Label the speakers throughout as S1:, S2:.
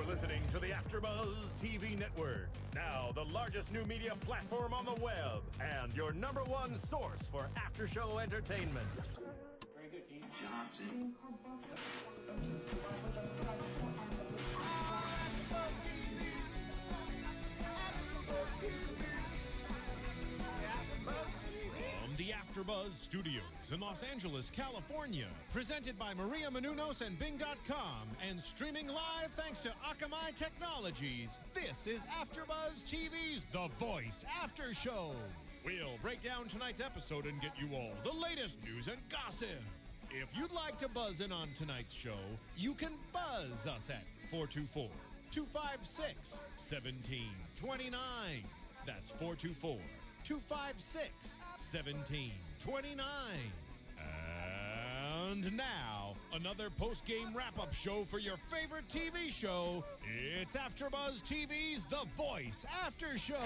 S1: You're listening to the AFTERBUZZ TV network. Now the largest new media platform on the web and your #1 source for after-show entertainment.
S2: Very good, Keith. Johnson.
S1: From the AFTERBUZZ Studios in Los Angeles, California, presented by Maria Menounos and Bing.com, and streaming live thanks to Akamai Technologies, this is AFTERBUZZ TV's The Voice After Show. We'll break down tonight's episode and get you all the latest news and gossip. If you'd like to buzz in on tonight's show, you can buzz us at 424-256-1729. That's 424-256-1729. And now, another post-game wrap-up show for your favorite TV show. It's AFTERBUZZ TV's The Voice After Show.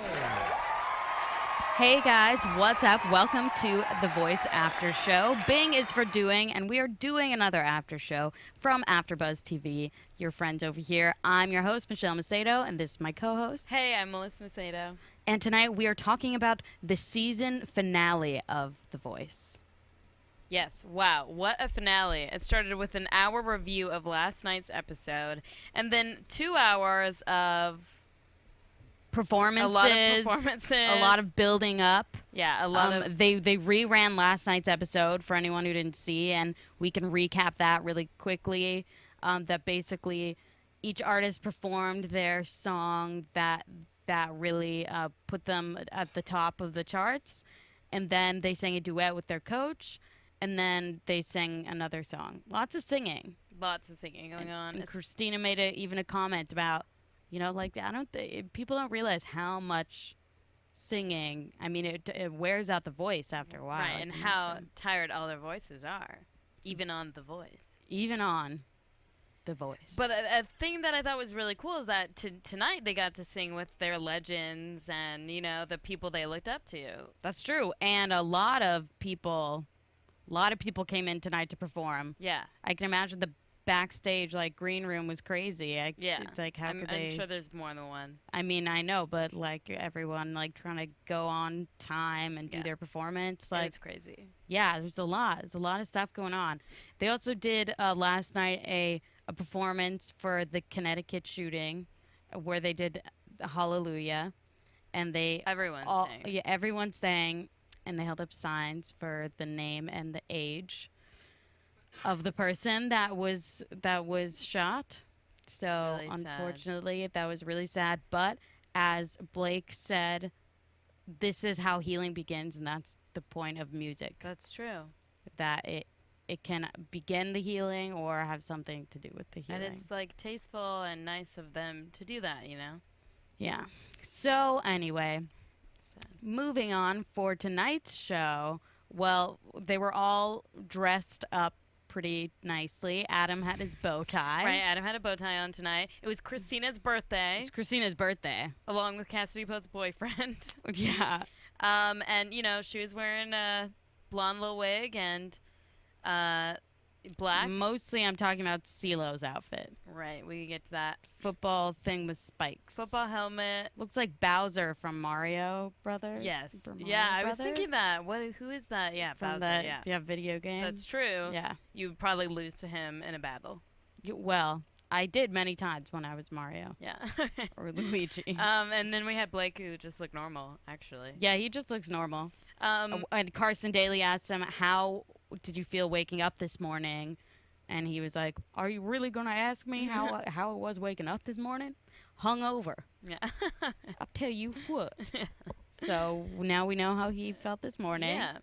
S3: Hey guys, what's up? Welcome to The Voice After Show. Bing is for doing, and we are doing another after show from AFTERBUZZ TV. Your friends over here. I'm your host, Michelle Macedo, and this is my co-host.
S4: Hey, I'm Melissa Macedo.
S3: And tonight we are talking about the season finale of The Voice.
S4: Yes, wow, what a finale. It started with an hour review of last night's episode, and then 2 hours of
S3: Performances.
S4: a lot of performances.
S3: A lot of building up.
S4: Yeah, a lot of...
S3: They reran last night's episode for anyone who didn't see, and we can recap that really quickly. That basically each artist performed their song that really put them at the top of the charts, and then they sang a duet with their coach, and then they sang another song. Lots of singing.
S4: Lots of singing going on.
S3: And Christina made even a comment about, you know, like, people don't realize how much singing, I mean, it wears out the voice after a while.
S4: Right, and how tired all their voices are, even on The Voice.
S3: Even on The Voice.
S4: But a thing that I thought was really cool is that tonight they got to sing with their legends and, you know, the people they looked up to.
S3: That's true. And a lot of people came in tonight to perform.
S4: Yeah.
S3: I can imagine the backstage, like, green room was crazy.
S4: Yeah.
S3: It's like, how could they...
S4: I'm sure there's more than one.
S3: I mean, I know, but, like, everyone, like, trying to go on time and do their performance. Like,
S4: it's crazy.
S3: Yeah, there's a lot. There's a lot of stuff going on. They also did, last night, a performance for the Connecticut shooting where they did Hallelujah. And everyone sang, and they held up signs for the name and the age of the person that was shot. So
S4: really
S3: unfortunately, that was really sad. But as Blake said, this is how healing begins, and that's the point of music.
S4: That's true.
S3: That it can begin the healing or have something to do with the healing.
S4: And it's like tasteful and nice of them to do that, you know?
S3: Yeah. So anyway, moving on for tonight's show. Well, they were all dressed up pretty nicely. Adam had his bow tie.
S4: Right, Adam had a bow tie on tonight. It was Christina's birthday.
S3: It's Christina's birthday.
S4: Along with Cassidy Poe's boyfriend.
S3: Yeah.
S4: And, you know, she was wearing a blonde little wig and black.
S3: Mostly I'm talking about CeeLo's outfit.
S4: Right, we can get to that.
S3: Football thing with spikes.
S4: Football helmet.
S3: Looks like Bowser from Mario Brothers.
S4: Yes.
S3: Super Mario
S4: yeah, I
S3: Brothers.
S4: was thinking that. Who is that? Yeah,
S3: from
S4: Bowser,
S3: that video game.
S4: That's true.
S3: Yeah.
S4: You would probably lose to him in a battle.
S3: Well, I did many times when I was Mario.
S4: Yeah.
S3: Or Luigi.
S4: And then we had Blake, who just looked normal, actually.
S3: Yeah, he just looks normal. And Carson Daly asked him, how did you feel waking up this morning? And he was like, are you really going to ask me how it was waking up this morning? Hungover.
S4: Yeah.
S3: I'll tell you what. So now we know how he felt this morning.
S4: Yeah.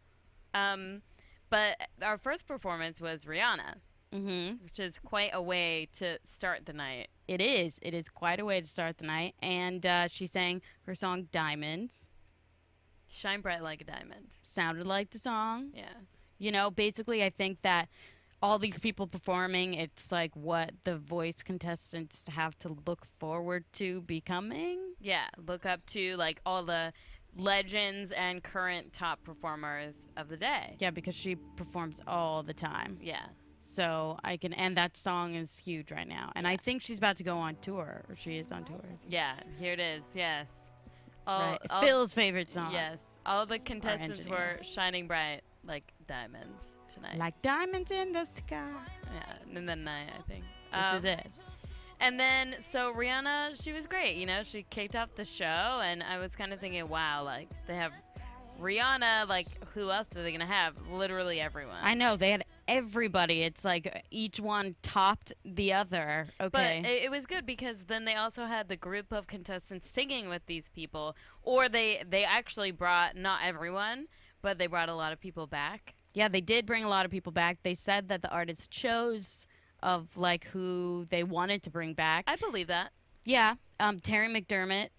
S4: But our first performance was Rihanna.
S3: Mm-hmm.
S4: Which is quite a way to start the night.
S3: It is. It is quite a way to start the night. And she sang her song Diamonds.
S4: Shine bright like a diamond.
S3: Sounded like the song.
S4: Yeah.
S3: You know, basically I think that all these people performing, it's like what the Voice contestants have to look forward to becoming.
S4: Yeah, look up to like all the legends and current top performers of the day.
S3: Yeah, because she performs all the time.
S4: Yeah.
S3: So and that song is huge right now. And I think she's about to go on tour, or she is on tour.
S4: Yeah, here it is. Yes.
S3: Right. Phil's favorite song.
S4: Yes. All the contestants
S3: engineer.
S4: were shining bright like diamonds tonight.
S3: Like diamonds in the sky.
S4: Yeah, in the night, I think.
S3: This is it.
S4: And then, so Rihanna, she was great. You know, she kicked off the show, and I was kind of thinking, wow, like, they have Rihanna, like, who else are they going to have? Literally everyone.
S3: I know, they had everybody. It's like each one topped the other. Okay.
S4: But it was good because then they also had the group of contestants singing with these people, or they actually brought, not everyone, but they brought a lot of people back.
S3: Yeah, they did bring a lot of people back. They said that the artists chose of like who they wanted to bring back.
S4: I believe that.
S3: Yeah. Terry McDermott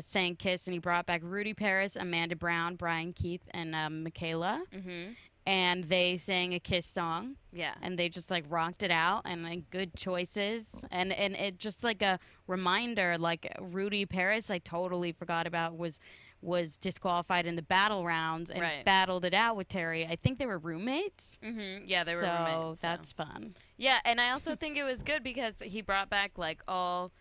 S3: sang Kiss, and he brought back Rudy Paris, Amanda Brown, Brian Keith, and Michaela.
S4: Mm-hmm.
S3: And they sang a Kiss song.
S4: Yeah.
S3: And they just like rocked it out, and like good choices. And it just like a reminder, like Rudy Paris, I totally forgot about, was disqualified in the battle rounds and battled it out with Terry. I think they were roommates.
S4: Mm-hmm. Yeah, they were roommates.
S3: So that's fun.
S4: Yeah, and I also think it was good because he brought back like all,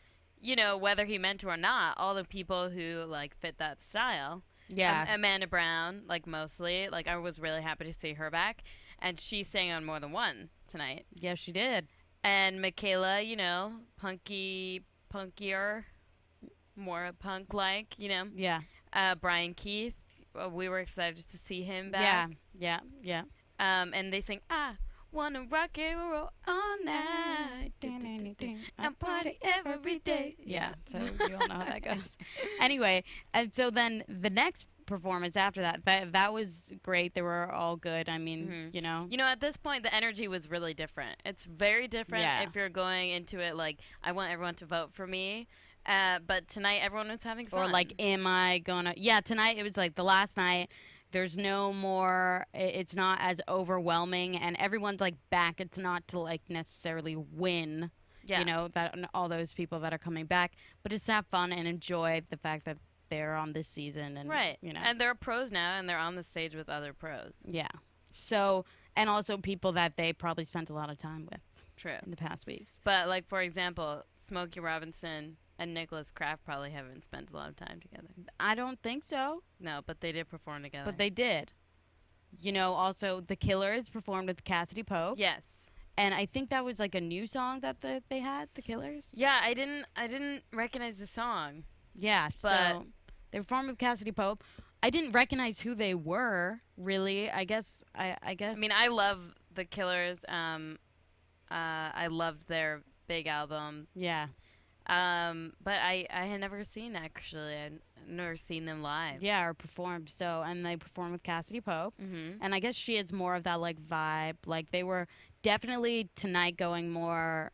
S4: you know, whether he meant to or not, all the people who like fit that style.
S3: Yeah.
S4: Amanda Brown, like mostly, like I was really happy to see her back, and she sang on more than one tonight.
S3: Yeah, she did.
S4: And Michaela, you know, punkier, more punk-like, you know.
S3: Yeah.
S4: Brian Keith, we were excited to see him back.
S3: Yeah.
S4: And they sing, I wanna rock and roll all night, and party every day.
S3: Yeah, so you all know how that goes. Anyway, and so then the next performance after that was great. They were all good. I mean, you know.
S4: You know, at this point, the energy was really different. It's very different if you're going into it like, I want everyone to vote for me. But tonight, everyone was having fun.
S3: Or like, am I gonna? Yeah, tonight it was like the last night. There's no more. It's not as overwhelming, and everyone's like back. It's not to like necessarily win.
S4: Yeah.
S3: You know, that all those people that are coming back, but it's to have fun and enjoy the fact that they're on this season, and you know,
S4: and they're pros now, and they're on the stage with other pros.
S3: Yeah. So, and also people that they probably spent a lot of time with.
S4: True.
S3: In the past weeks.
S4: But like, for example, Smokey Robinson and Nicholas Kraft probably haven't spent a lot of time together.
S3: I don't think so.
S4: No, but they did perform together.
S3: But they did. You know, also the Killers performed with Cassidy Pope.
S4: Yes.
S3: And I think that was like a new song that they had, the Killers.
S4: Yeah, I didn't recognize the song.
S3: Yeah,
S4: but
S3: so they performed with Cassidy Pope. I didn't recognize who they were, really. I guess. I
S4: mean, I love the Killers. I loved their big album.
S3: Yeah.
S4: But I had never seen, actually. I'd never seen them live.
S3: Yeah, or performed. So, and they performed with Cassidy Pope.
S4: Mm-hmm.
S3: And I guess she has more of that, like, vibe. Like, they were definitely tonight going more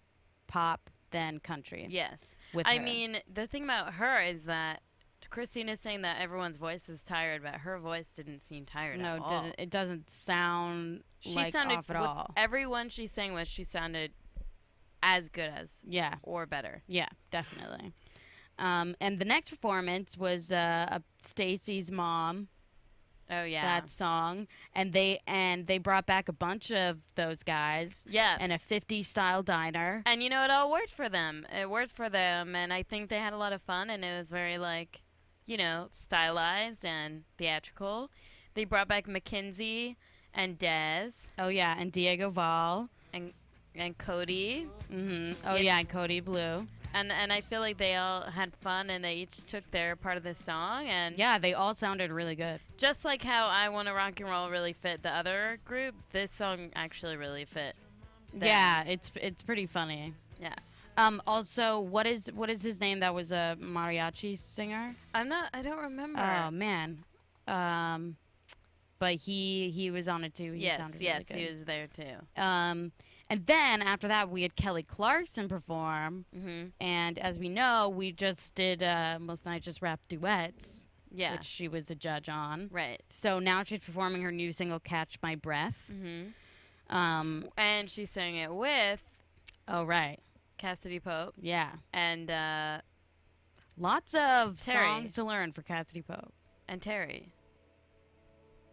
S3: pop than country.
S4: Yes.
S3: With
S4: I
S3: her.
S4: mean, the thing about her is that Christine is saying that everyone's voice is tired, but her voice didn't seem tired at all.
S3: No, it doesn't sound like off at all.
S4: Everyone she sang with, she sounded as good as.
S3: Yeah.
S4: Or better.
S3: Yeah, definitely. And the next performance was Stacy's Mom.
S4: Oh yeah.
S3: That song, and they brought back a bunch of those guys.
S4: Yeah.
S3: And a 50s style diner.
S4: And you know, it all worked for them. It worked for them, and I think they had a lot of fun, and it was very like, you know, stylized and theatrical. They brought back Mackenzie and Dez.
S3: Oh yeah, and Diego Val.
S4: And Cody.
S3: Mm-hmm. Oh yeah, and Cody Blue.
S4: And I feel like they all had fun, and they each took their part of the song, and
S3: yeah, they all sounded really good.
S4: Just like how I Wanna Rock and Roll really fit the other group, this song actually really fit them.
S3: Yeah, it's pretty funny.
S4: Yeah.
S3: Also, what is his name? That was a mariachi singer.
S4: I don't remember.
S3: Oh man. But he was on it too. He sounded really good.
S4: He was there too.
S3: And then after that, we had Kelly Clarkson perform.
S4: Mm-hmm.
S3: And as we know, we just did Melissa and I just rapped duets.
S4: Yeah.
S3: Which she was a judge on.
S4: Right.
S3: So now she's performing her new single, Catch My Breath.
S4: Mm-hmm. And she sang it with.
S3: Oh right.
S4: Cassidy Pope.
S3: Yeah.
S4: And
S3: lots of
S4: Terry.
S3: songs to learn for Cassidy Pope.
S4: And Terry.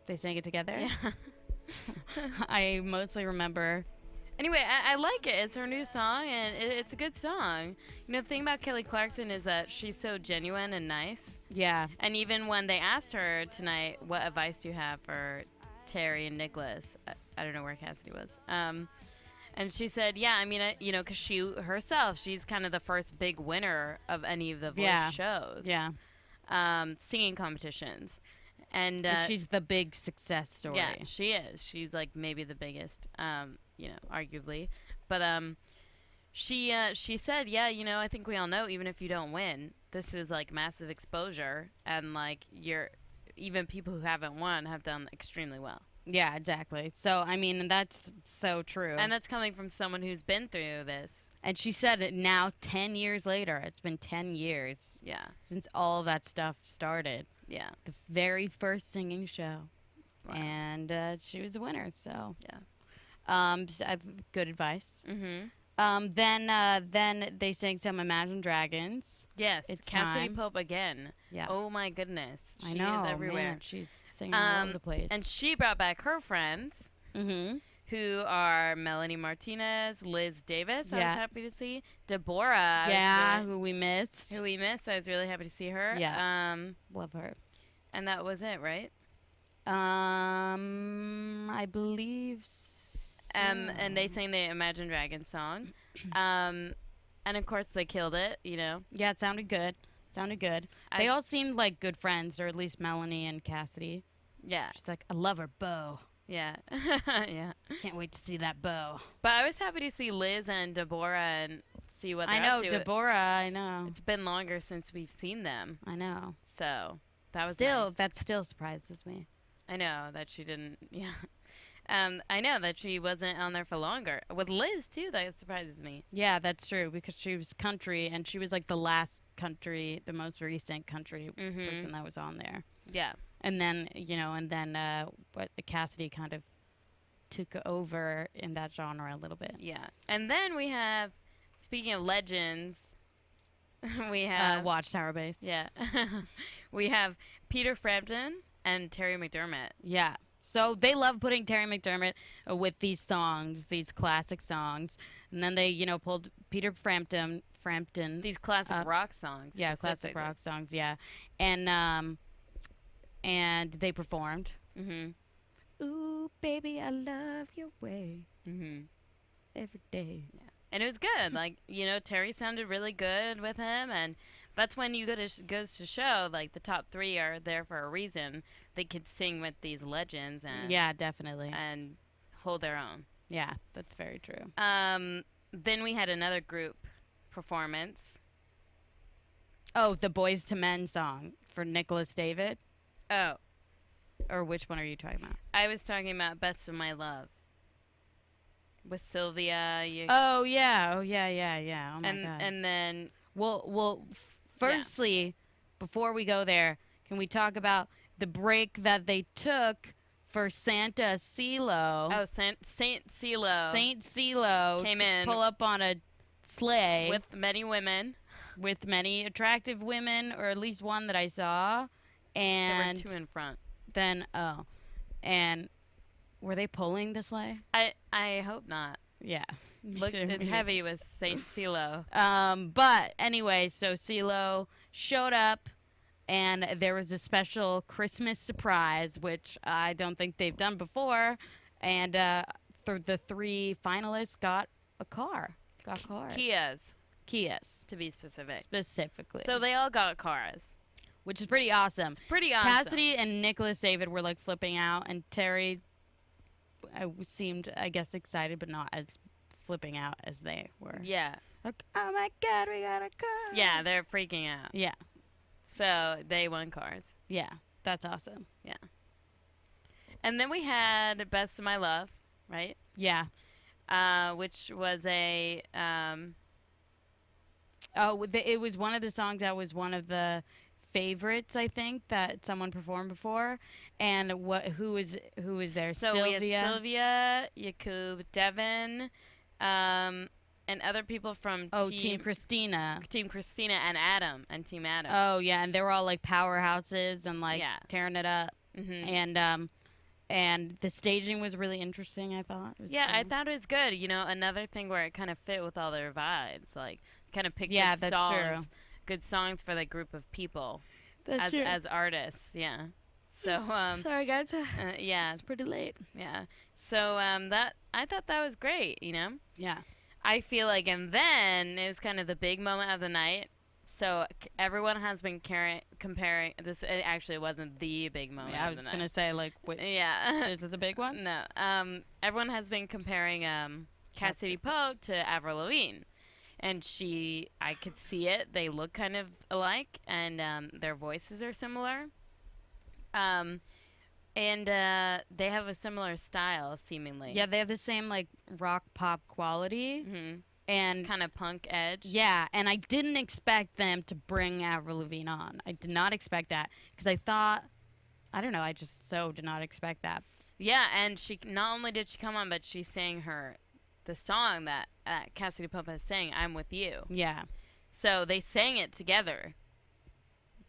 S3: They sang it together?
S4: Yeah.
S3: I mostly remember
S4: Anyway, I like it. It's her new song, and it's a good song. You know, the thing about Kelly Clarkson is that she's so genuine and nice.
S3: Yeah.
S4: And even when they asked her tonight, what advice do you have for Terry and Nicholas? I don't know where Cassidy was. And she said, yeah, I mean, you know, because she herself, she's kind of the first big winner of any of the voice shows.
S3: Yeah.
S4: Singing competitions. And
S3: she's the big success story.
S4: yeah, she is. She's like maybe the biggest, you know, arguably. But she said, yeah, you know, I think we all know, even if you don't win, this is like massive exposure, and like even people who haven't won have done extremely well.
S3: Yeah, exactly. So, I mean, that's so true.
S4: And that's coming from someone who's been through this.
S3: And she said it now 10 years later. It's been 10 years since all that stuff started.
S4: Yeah.
S3: The very first singing show.
S4: Wow.
S3: And she was a winner, so.
S4: Yeah.
S3: Good advice.
S4: Mm-hmm.
S3: Then they sang some Imagine Dragons.
S4: Yes.
S3: It's
S4: Cassidy
S3: time.
S4: Pope again.
S3: Yeah.
S4: Oh my goodness.
S3: I know,
S4: is everywhere.
S3: man, she's singing all over the place.
S4: And she brought back her friends.
S3: Mm-hmm.
S4: Who are Melanie Martinez, Liz Davis, I was happy to see. Deborah.
S3: Who we missed.
S4: I was really happy to see her.
S3: Yeah. Love her.
S4: And that was it, right?
S3: I believe so.
S4: And they sang the Imagine Dragons song. And of course they killed it, you know.
S3: Yeah, it sounded good. They all seemed like good friends, or at least Melanie and Cassidy.
S4: Yeah.
S3: She's like, I love her bow.
S4: Yeah. Yeah.
S3: Can't wait to see that bow.
S4: But I was happy to see Liz and Deborah and see what they're
S3: I
S4: up
S3: know,
S4: to.
S3: Deborah, I know.
S4: It's been longer since we've seen them.
S3: I know.
S4: So that was
S3: still
S4: nice.
S3: That still surprises me.
S4: I know that she didn't. Yeah. I know that she wasn't on there for longer. With Liz too, that surprises me.
S3: Yeah, that's true, because she was country, and she was like the last country, the most recent country person that was on there.
S4: Yeah.
S3: And then, you know, what Cassidy kind of took over in that genre a little bit.
S4: Yeah. And then we have, speaking of legends, we have
S3: Watchtower Base.
S4: Yeah. We have Peter Frampton and Terry McDermott.
S3: Yeah. So they love putting Terry McDermott with these songs, these classic songs. And then they, you know, pulled Peter Frampton.
S4: These classic rock songs.
S3: Yeah, classic rock songs, yeah. And they performed. Mm-hmm. Ooh, baby, I love your way. Mm-hmm. Every day.
S4: Yeah. And it was good. Like, you know, Terry sounded really good with him, and that's when you goes to show, like, the top three are there for a reason. They could sing with these legends and
S3: yeah, definitely,
S4: and hold their own.
S3: Yeah, that's very true.
S4: Then we had another group performance.
S3: Oh, the Boys to Men song for Nicholas David.
S4: Oh.
S3: Or which one are you talking about?
S4: I was talking about Best of My Love. With Sylvia.
S3: Oh, yeah. Oh, yeah. Oh, my God.
S4: And then...
S3: Well, firstly, before we go there, can we talk about the break that they took for Santa CeeLo?
S4: Oh, Saint CeeLo.
S3: Saint CeeLo
S4: came in.
S3: Pull up on a sleigh.
S4: With many women.
S3: With many attractive women, or at least one that I saw. And
S4: there were two in front.
S3: Then, and were they pulling the sleigh?
S4: I hope not.
S3: Yeah.
S4: Looked as heavy with Saint CeeLo.
S3: But anyway, so CeeLo showed up, and there was a special Christmas surprise, which I don't think they've done before. And the three finalists got a car. Got cars. Kias.
S4: To be specific.
S3: Specifically.
S4: So they all got cars.
S3: Which is pretty awesome.
S4: It's pretty awesome.
S3: Cassidy and Nicholas David were like flipping out, and Terry seemed, I guess, excited, but not as flipping out as they were.
S4: Yeah.
S3: Like, oh my God, we got a car.
S4: Yeah, they're freaking out.
S3: Yeah.
S4: So they won cars.
S3: Yeah, that's awesome.
S4: Yeah. And then we had Best of My Love, right?
S3: Yeah.
S4: Which was a...
S3: it was one of the songs that was one of the favorites, I think, that someone performed before. And who was there?
S4: So
S3: Sylvia.
S4: We had Sylvia, Yakub, Devin, and other people from
S3: Team Christina.
S4: Team Christina and Adam and Team Adam.
S3: Oh yeah, and they were all like powerhouses and like tearing it up.
S4: Mm-hmm.
S3: And And the staging was really interesting, I thought. It was
S4: Yeah, I
S3: fun.
S4: thought it was good. You know, another thing where it kind of fit with all their vibes, like kind of picked
S3: Yeah,
S4: good
S3: that's
S4: songs,
S3: true.
S4: good songs for that group of people
S3: That's
S4: as artists. Yeah. So
S3: Sorry, guys.
S4: yeah,
S3: It's pretty late.
S4: yeah. So that I thought that was great. You know,
S3: Yeah.
S4: I feel like, and then it was kind of the big moment of the night. So everyone has been comparing this. It actually wasn't the big moment
S3: Yeah, I
S4: of
S3: was
S4: the night.
S3: gonna say like, wait,
S4: Yeah.
S3: is this a big one?
S4: No. Everyone has been comparing Cassidy Pope to Avril Lavigne, and I could see it. They look kind of alike, and their voices are similar. Um, and they have a similar style, seemingly.
S3: Yeah, they have the same like rock pop quality,
S4: Hmm.
S3: and
S4: Kind of punk edge.
S3: yeah, and I didn't expect them to bring Avril Lavigne on. I did not expect that because I thought, I don't know, I just so did not expect that.
S4: Yeah, and she not only did she come on, but she sang the song that Cassidy Pope is saying, "I'm with you."
S3: Yeah,
S4: So they sang it together.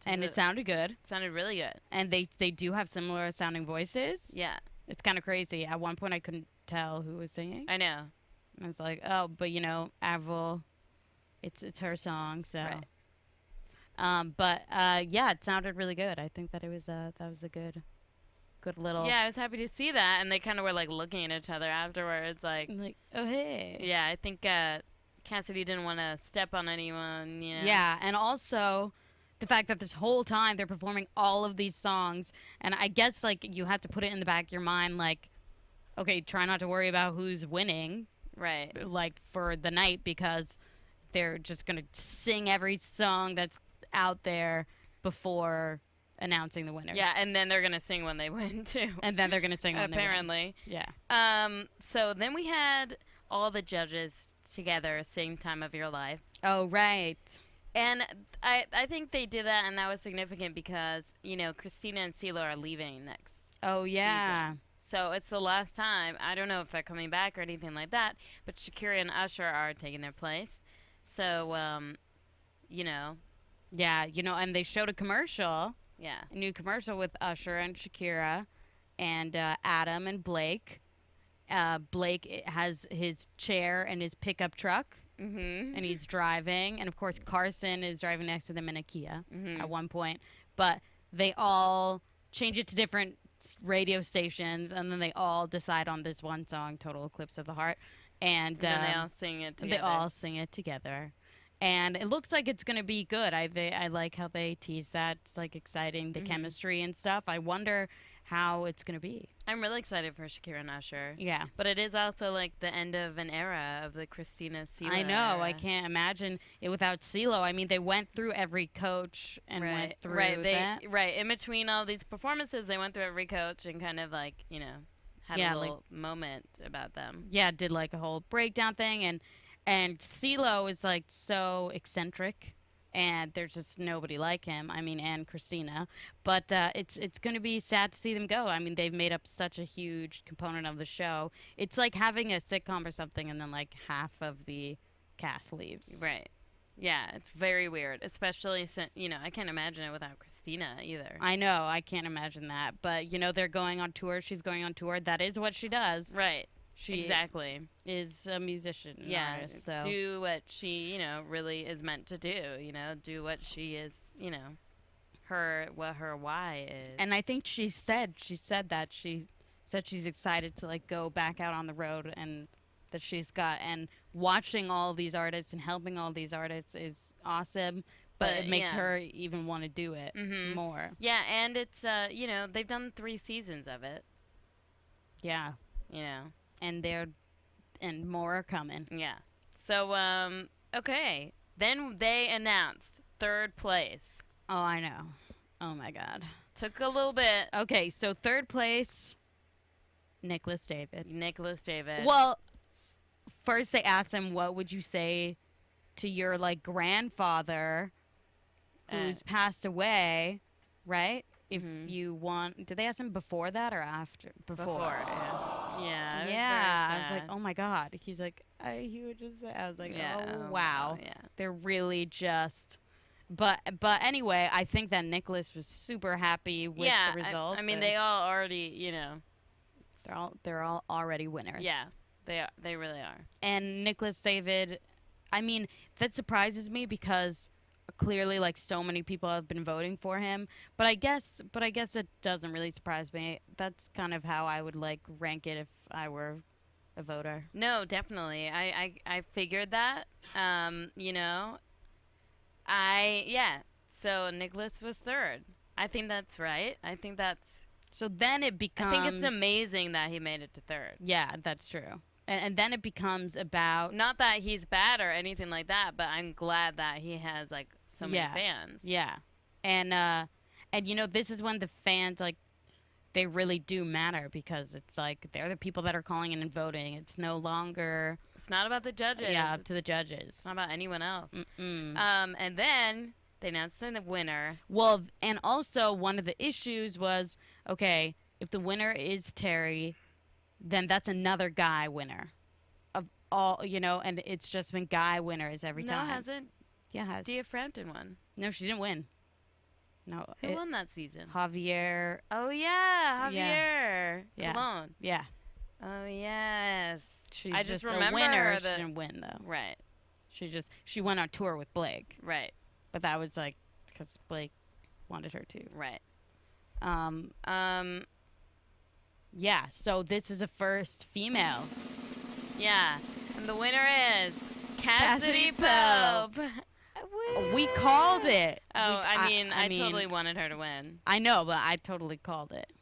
S3: and it sounded good,
S4: sounded really good.
S3: and they do have similar sounding voices.
S4: Yeah,
S3: It's kind of crazy. At one point, I couldn't tell who was singing.
S4: I know.
S3: And I was like, oh, but you know, Avril, it's her song, so.
S4: Right.
S3: But yeah, it sounded really good. I think that it was that was a good little.
S4: Yeah, I was happy to see that, and they kind of were like looking at each other afterwards, like,
S3: Like, oh hey.
S4: yeah, I think Cassidy didn't want to step on anyone, you know.
S3: Yeah, and also the fact that this whole time they're performing all of these songs, and I guess like you have to put it in the back of your mind, like, okay, try not to worry about who's winning,
S4: Right.
S3: like for the night, because they're just gonna sing every song that's out there before announcing the winners.
S4: Yeah, and then they're gonna sing when they win too.
S3: and then they're gonna sing when
S4: Apparently.
S3: they win. Yeah.
S4: So then we had all the judges together, sing "Time of Your Life,"
S3: Oh right.
S4: and I think they did that, and that was significant because you know Christina and CeeLo are leaving next.
S3: Oh yeah.
S4: So it's the last time. I don't know if they're coming back or anything like that, but Shakira and Usher are taking their place. So, you know,
S3: Yeah, you know, and they showed a commercial,
S4: yeah.
S3: a new commercial with Usher and Shakira and Adam and Blake. Blake has his chair and his pickup truck,
S4: Mm-hmm.
S3: and he's driving. And of course, Carson is driving next to them in a Kia
S4: Mm-hmm.
S3: at one point. But they all change it to different radio stations, and then they all decide on this one song, "Total Eclipse of the Heart." And
S4: then they all sing it together.
S3: they all sing it together. And it looks like it's going to be good. I like how they tease that. It's like exciting, the
S4: Mhm.
S3: chemistry and stuff. I wonder how it's going to be.
S4: I'm really excited for Shakira and Usher.
S3: Yeah.
S4: But it is also like the end of an era of the Christina CeeLo
S3: I know. I
S4: era.
S3: can't imagine it without CeeLo. I mean, they went through every coach and went through that.
S4: Right. In between all these performances, they went through every coach and kind of like, you know, had
S3: Yeah,
S4: a
S3: like-
S4: little moment about them.
S3: Yeah, did like a whole breakdown thing. And CeeLo is like so eccentric. And there's just nobody like him. I mean, and Christina. But it's going to be sad to see them go. I mean, they've made up such a huge component of the show. It's like having a sitcom or something, and then like half of the cast leaves.
S4: Right. Yeah, it's very weird, especially since, you know, I can't imagine it without Christina either.
S3: I know. I can't imagine that. But, you know, they're going on tour. She's going on tour. That is what she does.
S4: Right.
S3: She
S4: Exactly.
S3: is a musician. An
S4: Yeah.
S3: artist, so.
S4: Do what she, you know, really is meant to do, you know, do what she is, you know, what her why is.
S3: And I think she said that she said she's excited to like go back out on the road, and that she's got, and watching all these artists and helping all these artists is awesome, but it makes
S4: yeah.
S3: her even want to do it
S4: Mhm.
S3: more.
S4: Yeah, and it's you know, they've done 3 seasons of it,
S3: Yeah.
S4: you know.
S3: And more are coming.
S4: Yeah. So okay. Then they announced 3rd place.
S3: Oh, I know. Oh my God.
S4: Took a little bit.
S3: Okay, so 3rd place, Nicholas David.
S4: Nicholas David.
S3: Well, first they asked him, what would you say to your like grandfather who's passed away, right? If
S4: Mhm.
S3: you want, did they ask him before that or after?
S4: before. Yeah. Yeah. it was
S3: Yeah,
S4: very
S3: I was like,
S4: sad.
S3: oh my God. He's like, he would just say, I was like,
S4: Yeah,
S3: oh wow.
S4: Yeah.
S3: They're really just, but anyway, I think that Nicholas was super happy with
S4: yeah,
S3: the result.
S4: I mean,
S3: the-
S4: they all already, you know,
S3: They're all already winners.
S4: Yeah, they are. They really are.
S3: And Nicholas David, I mean, that surprises me because clearly like so many people have been voting for him, but I guess it doesn't really surprise me. That's kind of how I would like rank it if I were a voter.
S4: No, definitely. I figured that. You know, so Nicholas was third. I think that's right. I think that's.
S3: So then it becomes.
S4: I think it's amazing that he made it to third.
S3: Yeah, that's true. And then it becomes about.
S4: Not that he's bad or anything like that, but I'm glad that he has like so many fans.
S3: Yeah, and you know, this is when the fans like. They really do matter because it's like they're the people that are calling in and voting. It's no longer.
S4: It's not about the judges.
S3: Yeah, up to the judges.
S4: It's not about anyone else.
S3: Mm-mm.
S4: And then they announced the winner.
S3: Well, and also one of the issues was, okay, if the winner is Terry, then that's another guy winner of all, you know, and it's just been guy winners every time.
S4: No, it hasn't.
S3: Yeah, it has.
S4: Dia Frampton won.
S3: No, she didn't win. No.
S4: Who won that season?
S3: Javier.
S4: Oh, yeah, Javier.
S3: Yeah.
S4: Colon.
S3: Yeah.
S4: Oh, yes.
S3: She's
S4: I just remember
S3: a winner.
S4: her
S3: She didn't win, though.
S4: Right.
S3: She went on tour with Blake.
S4: Right.
S3: But that was like because Blake wanted her to.
S4: Right.
S3: Yeah, so this is a first female.
S4: Yeah. And the winner is Cassidy Pope.
S3: Oh, we called it.
S4: Oh, I mean, I totally wanted her to win.
S3: I know, but I totally called it.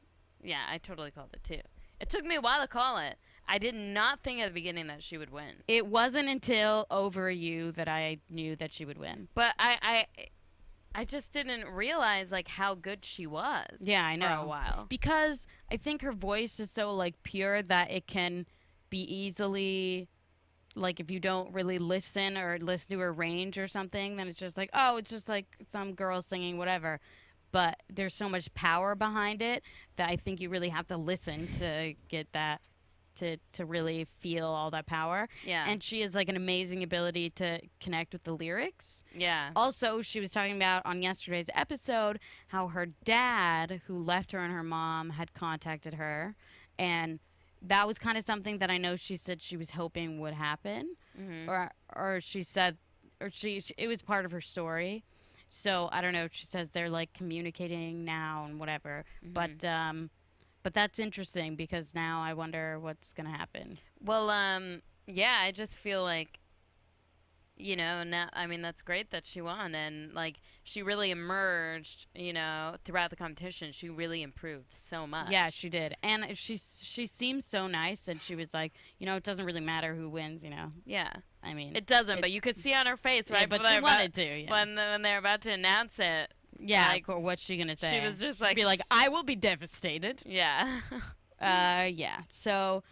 S4: Yeah, I totally called it too. It took me a while to call it. I did not think at the beginning that she would win.
S3: It wasn't until Over You that I knew that she would win.
S4: But I just didn't realize like how good she was.
S3: Yeah, I know.
S4: For a while.
S3: Because I think her voice is so like pure that it can be easily like if you don't really listen or listen to her range or something, then it's just like, oh, it's just like some girl singing whatever. But there's so much power behind it that I think you really have to listen to get that to really feel all that power.
S4: Yeah.
S3: And she has like an amazing ability to connect with the lyrics.
S4: Yeah.
S3: Also, she was talking about on yesterday's episode how her dad, who left her and her mom, had contacted her, and that was kind of something that I know she said she was hoping would happen, or she said, or she it was part of her story. So I don't know. She says they're like communicating now and whatever, but that's interesting because now I wonder what's gonna happen.
S4: Well, yeah, I just feel like, you know, now, I mean, that's great that she won, and like she really emerged, you know, throughout the competition. She really improved so much.
S3: Yeah, she did, and she seems so nice, and she was like, you know, it doesn't really matter who wins, you know.
S4: Yeah.
S3: I mean,
S4: it doesn't, but you could see on her face, right?
S3: Yeah, but she wanted to. Yeah.
S4: When they're about to announce it.
S3: Yeah,
S4: like,
S3: what's she gonna say?
S4: She was just like,
S3: be like, I will be devastated.
S4: Yeah.
S3: Yeah. So,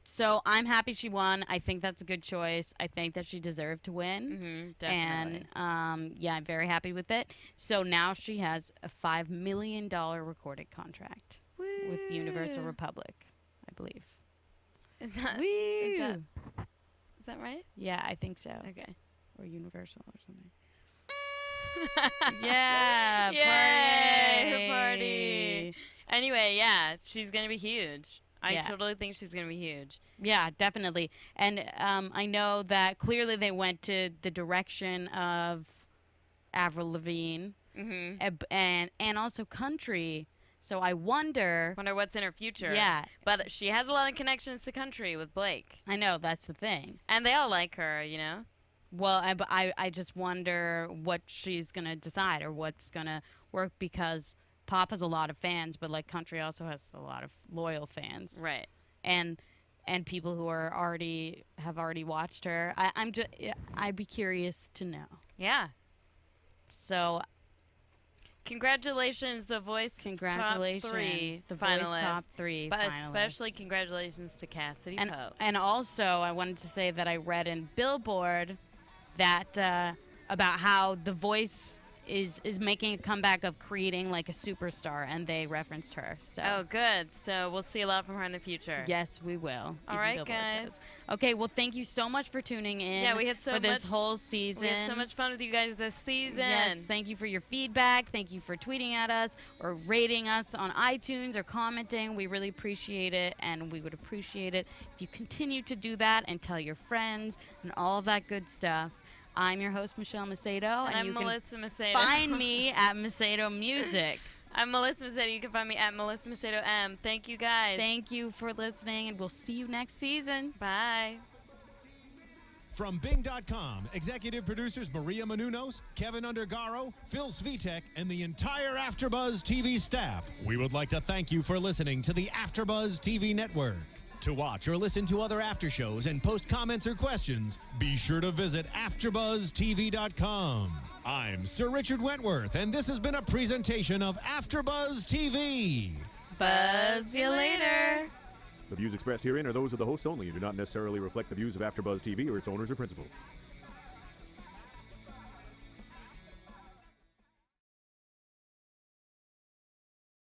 S3: so I'm happy she won. I think that's a good choice. I think that she deserved to win.
S4: Definitely.
S3: And yeah, I'm very happy with it. So now she has a $5 million recorded contract with Universal Republic, I believe.
S4: Is that right?
S3: Yeah, I think so.
S4: Okay.
S3: Or Universal or something. Yeah,
S4: Yay, party. Anyway, yeah, she's going to be huge. I
S3: Yeah.
S4: totally think she's going to be huge.
S3: Yeah, definitely. And I know that clearly they went to the direction of Avril Lavigne and also country. So I wonder
S4: what's in her future.
S3: Yeah.
S4: But she has a lot of connections to country with Blake.
S3: I know, that's the thing.
S4: And they all like her, you know?
S3: Well, I just wonder what she's going to decide or what's going to work because pop has a lot of fans, but like country also has a lot of loyal fans.
S4: Right.
S3: And people who are have already watched her. I'd be curious to know.
S4: Yeah.
S3: So
S4: congratulations, The Voice
S3: congratulations,
S4: top 3
S3: The
S4: finalists.
S3: Voice top 3
S4: but
S3: finalists.
S4: especially congratulations to Cassidy Pope.
S3: And also I wanted to say that I read in Billboard that about how The Voice is making a comeback of creating like a superstar, and they referenced her. So
S4: Oh, good. So we'll see a lot from her in the future.
S3: yes, we will.
S4: All
S3: even
S4: right,
S3: Billboard
S4: guys.
S3: says. Okay, well, thank you so much for tuning in.
S4: Yeah, we had so
S3: for this
S4: much-
S3: whole season.
S4: We had so much fun with you guys this season.
S3: Yes, thank you for your feedback. Thank you for tweeting at us or rating us on iTunes or commenting. We really appreciate it, and we would appreciate it if you continue to do that and tell your friends and all of that good stuff. I'm your host, Michelle Macedo,
S4: And I'm
S3: you
S4: Melissa Macedo.
S3: can find me at Macedo Music.
S4: I'm Melissa Macedo. You can find me at Melissa Macedo M. Thank you, guys.
S3: Thank you for listening, and we'll see you next season.
S4: Bye.
S1: From Bing.com, executive producers Maria Menounos, Kevin Undergaro, Phil Svitek, and the entire AfterBuzz TV staff, we would like to thank you for listening to the AfterBuzz TV network. To watch or listen to other after shows and post comments or questions, be sure to visit AfterBuzzTV.com. I'm Sir Richard Wentworth, and this has been a presentation of AfterBuzz TV.
S3: Buzz you later.
S5: The views expressed herein are those of the hosts only and do not necessarily reflect the views of AfterBuzz TV or its owners or principals.